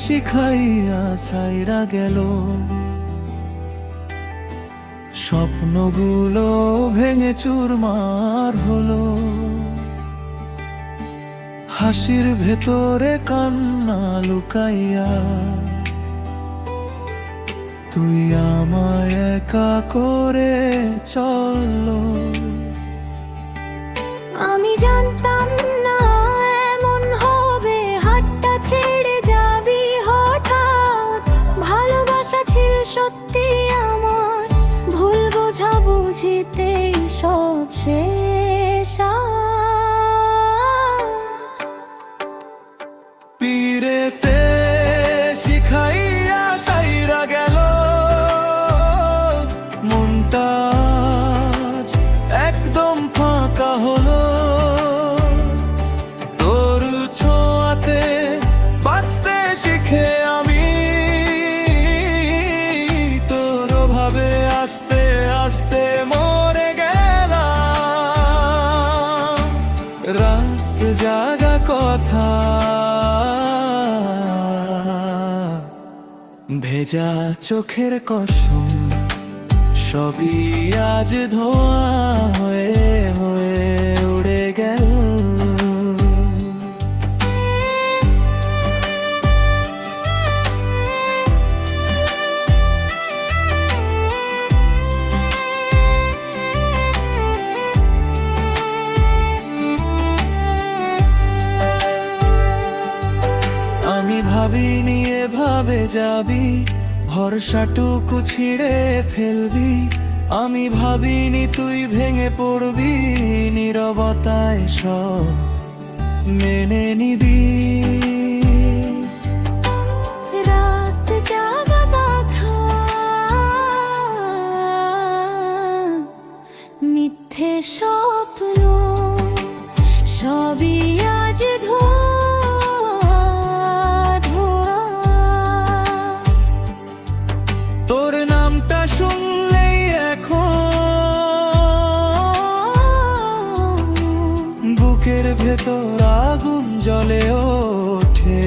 শিখাইয়া সাইরা গেল। স্বপ্নগুলো ভেঙে চুরমার হলো, হাসির ভেতরে কান্না লুকাইয়া। তুই আমায় একা করে চললো। আমি জানতাম না এমন হবে, হাতটা ছেড়ে যাবি হঠাৎ। ভালোবাসা ছিল সত্যি আমার, ভুল বোঝাবুঝিতে সব শেষ আজ। পীরেতে শিখাইয়া সাইরা গেল, মনটা আজ একদম ফাঁকা হলো। তোর ছোঁয়াতে বাঁচতে শিখে আমি, তোর ভাবে আস্তে আস্তে মরে গেলাম। রাত জাগা কথা, ভেজা চোখের কসম, সবই আজ ধোঁয়া হয়ে হয়ে উড়ে গেল। আমি ভাবিনি এভাবে যাবি, ভরসাটুকু ছিঁড়ে ফেলবি। আমি ভাবিনি তুই ভেঙে পড়বি, নীরবতায় সব মেনে নিবি। রাত জাগা কথা, মিথ্যে স্বপ্ন, সবই আজ ধোঁয়া ধোঁয়া। তোর নামটা শুনলেই এখন বুকের ভেতর আগুন জ্বলে ওঠে।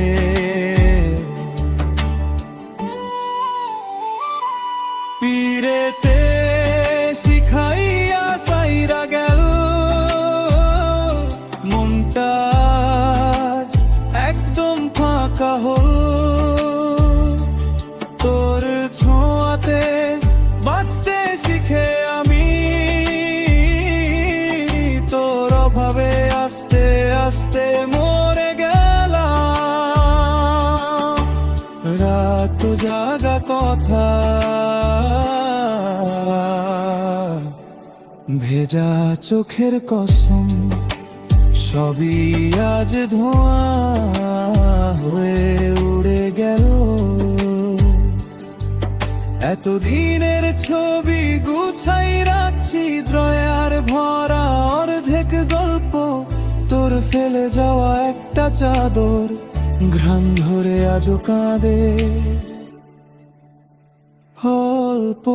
পীরেতে শিখাইয়া সাইরা গেল, মনটা আজ একদম ফাঁকা হলো। তোর ছোঁয়াতে বাঁচতে শিখে আমি, তোর অভাবে আস্তে আস্তে মরে গেলাম। রাত জাগা কথা, ভেজা চোখের কসম, সবই আজ ধোঁয়া হয়ে উড়ে গেল। এতদিনের ছবি গুছাই রাখছি, দ্রয়ার ভরা অর্ধেক গল্প। তোর ফেলে যাওয়া একটা চাদর, ঘ্রাণ ধরে আজও কাঁদে অল্প।